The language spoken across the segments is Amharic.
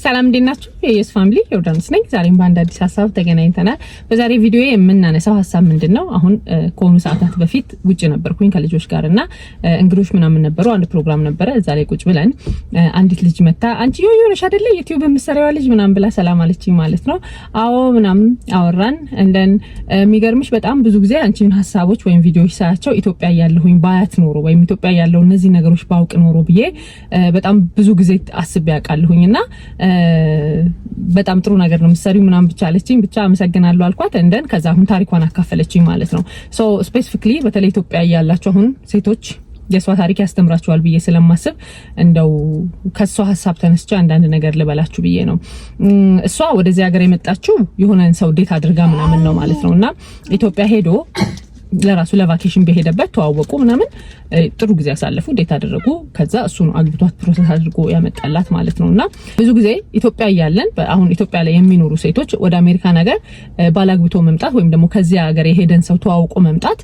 ሰላም እንዴናችሁ የየስ ፋሚሊ ዮርዳኖስ ነኝ። ዛሬም በአንድ አዲስ ሐሳብ ተገናኝተናል። በዛሬ ቪዲዮ የምናነሳው ሐሳብ ምንድነው? አሁን ከሆኑ ሰዓታት በፊት ውጪ ነበርኩኝ ከልጆች ጋርና እንግዶች ምናምን ነበሩ። አንድ ፕሮግራም ነበረ። እዛ ላይ ቁጭ ብለን አንዲት ልጅ መጣ። አንቺ ዮዮነሽ አይደለ ዩቲዩብ የምትሰሪው ልጅ ምናምን ብላ ሰላም አለችኝ ማለት ነው። አዎ ምናምን አወራን። እንደን የሚገርምሽ በጣም ብዙ ጊዜ አንቺን ሐሳቦች ወይም ቪዲዮዎች ሳያቸው ኢትዮጵያ ያለሁኝ ባያት ኖሮ ወይም ኢትዮጵያ ያለው እነዚህ ነገሮች ባውቅ ኖሮ ብዬ በጣም ብዙ ጊዜ አስቤ ያውቃለሁኝና በጣም ጥሩ ነገር ነው የምትሰሪው ምናምን ብቻ አለችኝ። ብቻ አመሰግናለሁ አልኳት። እንደን ከዛ አሁን ታሪኳን አካፈለችኝ ማለት ነው። ሶ ስፔሲፊካሊ በተለይ ኢትዮጵያ ያላችሁ አሁን ሴቶች የሷ ታሪክ ያስተምራችኋል ብዬ ስለማስብ እንደው ከሷ ሐሳብ ተነስቼ አንዳንድ ነገር ልበላችሁ ብዬ ነው። እሷ ወደዚህ ሀገር የመጣችው የሆነን ሰው ዴት አድርጋ ምናምን ነው ማለት ነውና ኢትዮጵያ ሄዶ ለራሱ ለቫኬሽን በሄደበት ተዋወቁ ምናምን ጥሩ ጊዜ ያሳለፉ ዴት አደረጉ። ከዛ እሱ ነው አግብቷት ፕሮሰስ አድርጎ ያመጣላት ማለት ነውና ብዙ ጊዜ ኢትዮጵያ ያለን አሁን ኢትዮጵያ ላይ የሚኖሩ ሴቶች ወደ አሜሪካ ነገር ባላግብቶ መምጣት ወይም ደግሞ ከዚያ ሀገር የሄደን ሰው ተዋውቆ መምጣት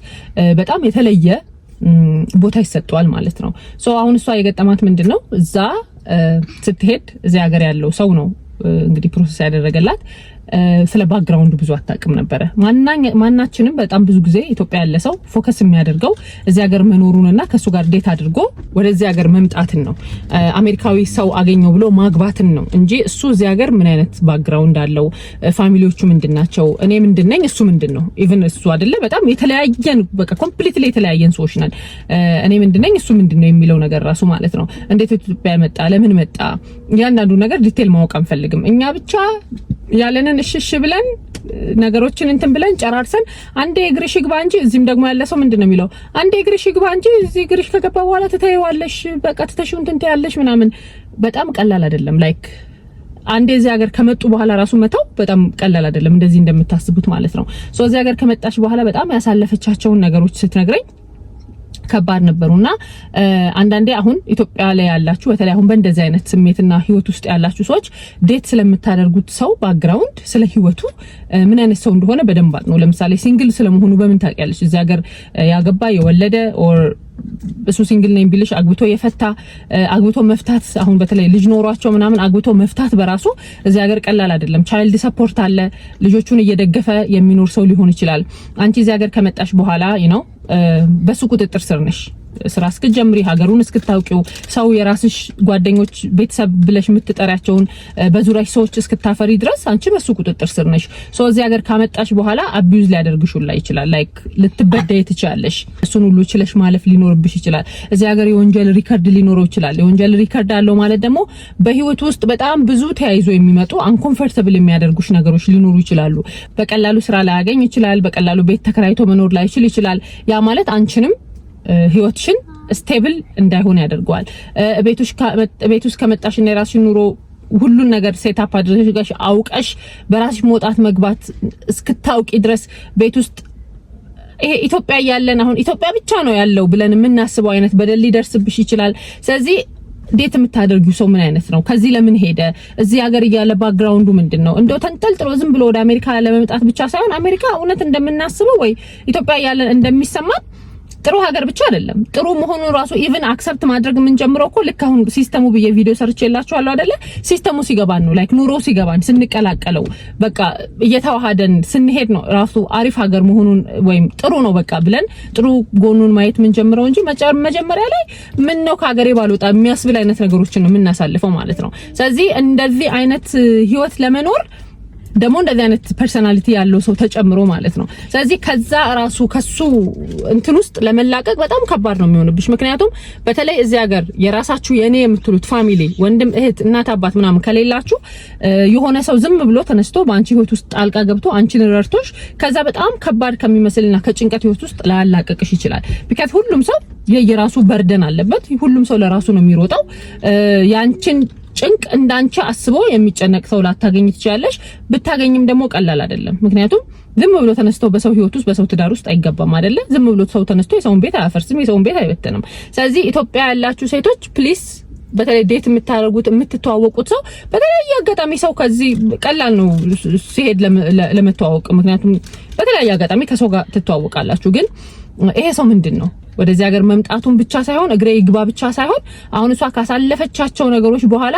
በጣም የተለየ ቦታ ይሰጣል ማለት ነው። ሶ አሁን እሷ የገጠማት ምንድነው? እዛ ስትሄድ እዚያ ሀገር ያለው ሰው ነው እንግዲህ ፕሮሰስ ያደረገላት። ስለ ባክግራውንዱ ብዙ አታውቅም ነበር። ማናችንም በጣም ብዙ ጊዜ ኢትዮጵያ ያለ ሰው ፎከስ የሚያደርገው እዚህ ሀገር መኖሩንና ከሱ ጋር ዴት አድርጎ ወደዚህ ሀገር መምጣትን ነው። አሜሪካዊ ሰው አገኘው ብሎ ማግባትን ነው እንጂ እሱ እዚህ ሀገር ምን አይነት ባክግራውንድ አለው፣ ፋሚሊዎቹ ምንድናቸው፣ እኔ ምንድነኝ፣ እሱ ምንድነው፣ ኢቭን እሱ አይደለ በጣም የተለያየን በቃ ኮምፕሊትሊ የተለያየን ሰዎች ነን። እኔ ምንድነኝ እሱ ምንድነው የሚለው ነገር ራሱ ማለት ነው። እንዴት ኢትዮጵያ መጣ፣ ለምን መጣ፣ ያንዳንዱ ነገር ዲቴል ማወቅ አንፈልግም። እኛ ብቻ ያለንን እሽሽ ብለን ነገሮችን እንትን ብለን ጨራርሰን አንዴ እግርሽ ይግባ እንጂ እዚህም ደግሞ ያለ ሰው ምንድነው የሚለው አንዴ እግርሽ ይግባ እንጂ እዚህ እግርሽ ከገባ በኋላ ትተይዋለሽ፣ በቃ ትተሽው እንትን ትያለሽ ምናምን። በጣም ቀላል አይደለም። ላይክ አንዴ እዚህ ሀገር ከመጡ በኋላ ራሱ መተው በጣም ቀላል አይደለም እንደዚህ እንደምታስቡት ማለት ነው። ሶ እዚህ ሀገር ከመጣች በኋላ በጣም ያሳለፈቻቸውን ነገሮች ስትነግረኝ ከባድ ነበሩና አንዳንዴ አሁን ኢትዮጵያ ላይ ያላችሁ በተለይ አሁን በእንደዚህ አይነት ስሜትና ህይወት ውስጥ ያላችሁ ሰዎች ዴት ስለምታደርጉት ሰው ባክግራውንድ ስለ ህይወቱ ምን አይነት ሰው እንደሆነ በደንብ ነው። ለምሳሌ ሲንግል ስለመሆኑ በምን ታውቂያለሽ? እዚህ ሀገር ያገባ የወለደ ኦር እሱ ሲንግል ነኝ ቢልሽ አግብቶ የፈታ አግብቶ መፍታት አሁን በተለይ ልጅ ኖሯቸው ምናምን አግብቶ መፍታት በራሱ እዚህ ሀገር ቀላል አይደለም። ቻይልድ ሰፖርት አለ። ልጆቹን እየደገፈ የሚኖር ሰው ሊሆን ይችላል። አንቺ እዚህ ሀገር ከመጣሽ በኋላ በሱ ቁጥጥር ስር ነሽ። ስራ እስክትጀምሪ ሀገሩን እስክታውቂው ሰው የራስሽ ጓደኞች ቤተሰብ ብለሽ የምትጠሪያቸውን በዙሪያሽ ሰዎች እስክታፈሪ ድረስ አንቺ በሱ ቁጥጥር ስር ነሽ። ሶ እዚህ ሀገር ካመጣሽ በኋላ አቢዩዝ ሊያደርግሽላ ይችላል። ላይክ ልትበደይ ትችያለሽ። እሱን ሁሉ ችለሽ ማለፍ ሊኖርብሽ ይችላል። እዚህ ሀገር የወንጀል ሪከርድ ሊኖረው ይችላል። የወንጀል ሪከርድ አለው ማለት ደግሞ በህይወት ውስጥ በጣም ብዙ ተያይዞ የሚመጡ አንኮምፎርታብል የሚያደርጉሽ ነገሮች ሊኖሩ ይችላሉ። በቀላሉ ስራ ላይ ያገኝ ይችላል። በቀላሉ ቤት ተከራይቶ መኖር ላይ ይችላል። ያ ማለት አንቺንም ህይወትሽን ስቴብል እንዳይሆን ያደርገዋል። ቤት ውስጥ ከመጣሽና የራስሽን ኑሮ ሁሉን ነገር ሴት አፕ አድርገሽ አውቀሽ በራስሽ መውጣት መግባት እስክታውቂ ድረስ ቤት ውስጥ ይሄ ኢትዮጵያ ያለን አሁን ኢትዮጵያ ብቻ ነው ያለው ብለን የምናስበው አይነት በደል ሊደርስብሽ ይችላል። ስለዚህ ዴት የምታደርጊው ሰው ምን አይነት ነው? ከዚህ ለምን ሄደ? እዚህ ሀገር እያለ ባክግራውንዱ ምንድነው? እንደው ተንጠልጥሎ ዝም ብሎ ወደ አሜሪካ ለመምጣት ብቻ ሳይሆን አሜሪካ እውነት እንደምናስበው ወይ ኢትዮጵያ ያለን እንደሚሰማን ጥሩ ሀገር ብቻ አይደለም። ጥሩ መሆኑን ራሱ ኢቭን አክሰፕት ማድረግ የምንጀምረው እኮ ልክ አሁን ሲስተሙ ብዬ ቪዲዮ ሰርቼላችኋለሁ አይደለ? ሲስተሙ ሲገባን ነው። ላይክ ኑሮ ሲገባን ስንቀላቀለው በቃ እየተዋሃደን ስንሄድ ነው ራሱ አሪፍ ሀገር መሆኑን ወይም ጥሩ ነው በቃ ብለን ጥሩ ጎኑን ማየት የምንጀምረው እንጂ መጀመሪያ ላይ ምን ነው ከሀገሬ ባልወጣ የሚያስብል አይነት ነገሮችን ነው የምናሳልፈው ማለት ነው። ስለዚህ እንደዚህ አይነት ህይወት ለመኖር ደግሞ እንደዚህ አይነት ፐርሰናሊቲ ያለው ሰው ተጨምሮ ማለት ነው። ስለዚህ ከዛ ራሱ ከሱ እንትን ውስጥ ለመላቀቅ በጣም ከባድ ነው የሚሆንብሽ። ምክንያቱም በተለይ እዚህ ሀገር የራሳችሁ የኔ የምትሉት ፋሚሊ ወንድም፣ እህት፣ እናት፣ አባት ምናምን ከሌላችሁ የሆነ ሰው ዝም ብሎ ተነስቶ በአንቺ ህይወት ውስጥ ጣልቃ ገብቶ አንቺን ረድቶሽ ከዛ በጣም ከባድ ከሚመስልና ከጭንቀት ህይወት ውስጥ ላላቀቅሽ ይችላል። ቢካዝ ሁሉም ሰው የየራሱ በርደን አለበት። ሁሉም ሰው ለራሱ ነው የሚሮጠው። ያንቺን ጭንቅ እንዳንቺ አስቦ የሚጨነቅ ሰው ላታገኝ ትችያለሽ። ብታገኝም ደግሞ ቀላል አይደለም። ምክንያቱም ዝም ብሎ ተነስቶ በሰው ህይወት ውስጥ በሰው ትዳር ውስጥ አይገባም አይደለ? ዝም ብሎ ሰው ተነስቶ የሰውን ቤት አያፈርስም፣ የሰውን ቤት አይበተንም። ስለዚህ ኢትዮጵያ ያላችሁ ሴቶች ፕሊስ በተለይ ዴት የምታደርጉት የምትተዋወቁት ሰው በተለያየ አጋጣሚ ሰው ከዚህ ቀላል ነው ሲሄድ ለመተዋወቅ። ምክንያቱም በተለያየ አጋጣሚ ከሰው ጋር ትተዋወቃላችሁ። ግን ይሄ ሰው ምንድነው ወደዚህ ሀገር መምጣቱን ብቻ ሳይሆን እግሬ ይግባ ብቻ ሳይሆን አሁን እሷ ካሳለፈቻቸው ነገሮች በኋላ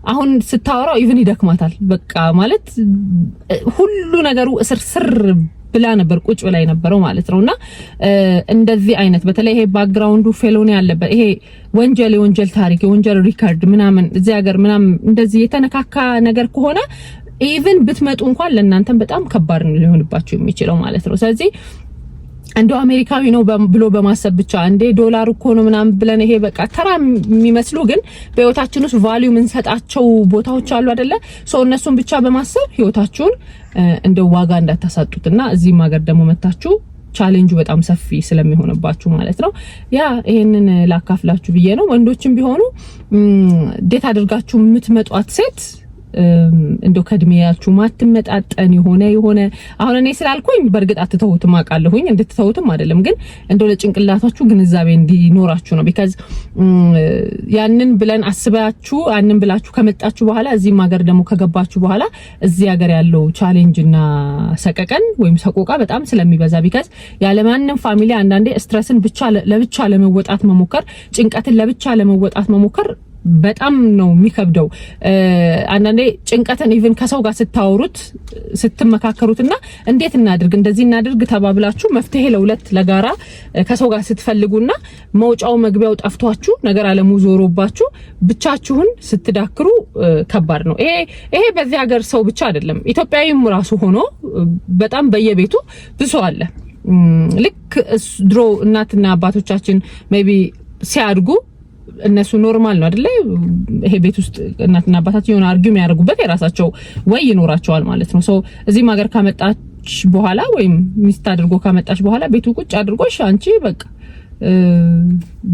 አሁን ስታወራው ኢቭን ይደክማታል። በቃ ማለት ሁሉ ነገሩ እስርስር ብላ ነበር ቁጭ ብላ የነበረው ማለት ነውና እንደዚህ አይነት በተለይ ይሄ ባክግራውንዱ ፌሎኒ ያለበት ይሄ የወንጀል ታሪክ የወንጀል ሪከርድ ምናምን እዚህ ሀገር ምናምን እንደዚህ የተነካካ ነገር ከሆነ ኢቭን ብትመጡ እንኳን ለእናንተም በጣም ከባድ ነው ሊሆንባችሁ የሚችለው ማለት ነው። ስለዚህ እንደው አሜሪካዊ ነው ብሎ በማሰብ ብቻ እንዴ ዶላር እኮ ነው ምናምን ብለን ይሄ በቃ ተራ የሚመስሉ ግን በህይወታችን ውስጥ ቫልዩ የምንሰጣቸው ቦታዎች አሉ አይደለ? ሰው እነሱን ብቻ በማሰብ ህይወታችሁን እንደው ዋጋ እንዳታሳጡትና እዚህም ሀገር ደግሞ መታችሁ ቻሌንጁ በጣም ሰፊ ስለሚሆንባችሁ ማለት ነው። ያ ይሄንን ላካፍላችሁ ብዬ ነው። ወንዶችም ቢሆኑ ዴት አድርጋችሁ የምትመጧት ሴት እንደው ከድሜያችሁ ማትመጣጠን የሆነ አሁን እኔ ስላልኩኝ በርግጥ አትተውትም አቃለሁኝ እንድትተውትም አይደለም ግን እንደው ለጭንቅላታችሁ ግንዛቤ እንዲኖራችሁ ነው። ቢካዝ ያንን ብለን አስባችሁ ያንን ብላችሁ ከመጣችሁ በኋላ እዚህም ሀገር ደግሞ ከገባችሁ በኋላ እዚህ ሀገር ያለው ቻሌንጅ እና ሰቀቀን ወይም ሰቆቃ በጣም ስለሚበዛ ቢካዝ ያለ ማንንም ፋሚሊ አንዳንዴ ስትረስን ብቻ ለብቻ ለመወጣት መሞከር ጭንቀትን ለብቻ ለመወጣት መሞከር በጣም ነው የሚከብደው። አንዳንዴ ጭንቀትን ኢቭን ከሰው ጋር ስታወሩት ስትመካከሩትና እንዴት እናድርግ እንደዚህ እናድርግ ተባብላችሁ መፍትሄ ለሁለት ለጋራ ከሰው ጋር ስትፈልጉና መውጫው መግቢያው ጠፍቷችሁ ነገር አለሙ ዞሮባችሁ ብቻችሁን ስትዳክሩ ከባድ ነው። ይሄ በዚህ ሀገር ሰው ብቻ አይደለም ኢትዮጵያዊም ራሱ ሆኖ በጣም በየቤቱ ብዙ አለ። ልክ ድሮ እናትና አባቶቻችን ሜቢ ሲያድጉ እነሱ ኖርማል ነው አይደለ? ይሄ ቤት ውስጥ እናትና አባታቸው የሆነ አርጊው የሚያደርጉበት የራሳቸው ወይ ይኖራቸዋል ማለት ነው። ሶ እዚህም ሀገር ካመጣች በኋላ ወይም ሚስት አድርጎ ካመጣች በኋላ ቤቱ ቁጭ አድርጎሽ አንቺ በቃ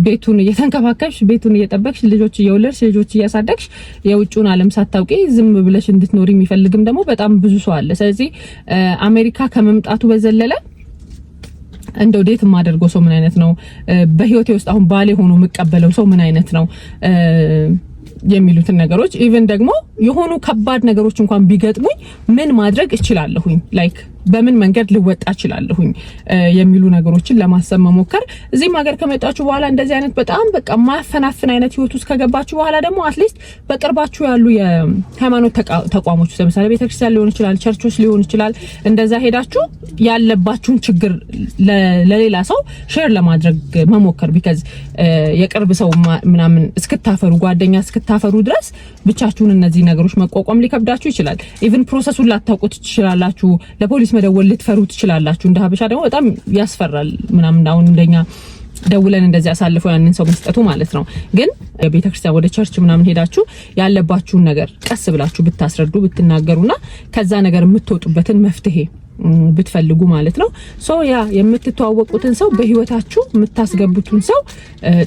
ቤቱን እየተንከባከብሽ ቤቱን እየጠበቅሽ ልጆች እየወለድሽ ልጆች እያሳደግሽ የውጭውን ዓለም ሳታውቂ ዝም ብለሽ እንድትኖሪ የሚፈልግም ደግሞ በጣም ብዙ ሰው አለ። ስለዚህ አሜሪካ ከመምጣቱ በዘለለ እንደው ዴት የማደርገው ሰው ምን አይነት ነው፣ በህይወቴ ውስጥ አሁን ባሌ ሆኖ መቀበለው ሰው ምን አይነት ነው የሚሉትን ነገሮች ኢቭን ደግሞ የሆኑ ከባድ ነገሮች እንኳን ቢገጥሙኝ ምን ማድረግ እችላለሁኝ ላይክ በምን መንገድ ልወጣ እችላለሁኝ የሚሉ ነገሮችን ለማሰብ መሞከር። እዚህም ሀገር ከመጣችሁ በኋላ እንደዚህ አይነት በጣም በቃ ማፈናፈን አይነት ህይወት ውስጥ ከገባችሁ በኋላ ደግሞ አትሊስት በቅርባችሁ ያሉ የሃይማኖት ተቋሞች ለምሳሌ ቤተክርስቲያን ሊሆን ይችላል፣ ቸርቾች ሊሆን ይችላል፣ እንደዛ ሄዳችሁ ያለባችሁን ችግር ለሌላ ሰው ሼር ለማድረግ መሞከር። ቢካዝ የቅርብ ሰው ምናምን እስክታፈሩ ጓደኛ እስክታፈሩ ድረስ ብቻችሁን እነዚህ ነገሮች መቋቋም ሊከብዳችሁ ይችላል። ኢቭን ፕሮሰሱን ላታውቁት ትችላላችሁ። ለፖሊስ መደወል ልትፈሩ ትችላላችሁ። እንደ ሀበሻ ደግሞ በጣም ያስፈራል ምናምን አሁን እንደኛ ደውለን እንደዚህ አሳልፈው ያንን ሰው መስጠቱ ማለት ነው። ግን ቤተክርስቲያን ወደ ቸርች ምናምን ሄዳችሁ ያለባችሁን ነገር ቀስ ብላችሁ ብታስረዱ ብትናገሩና ከዛ ነገር የምትወጡበትን መፍትሄ ብትፈልጉ ማለት ነው። ሶ ያ የምትተዋወቁትን ሰው በህይወታችሁ የምታስገቡትን ሰው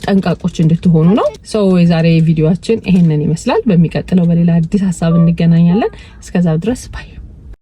ጠንቃቆች እንድትሆኑ ነው። ሶ የዛሬ ቪዲዮአችን ይሄንን ይመስላል። በሚቀጥለው በሌላ አዲስ ሀሳብ እንገናኛለን። እስከዛው ድረስ ባይ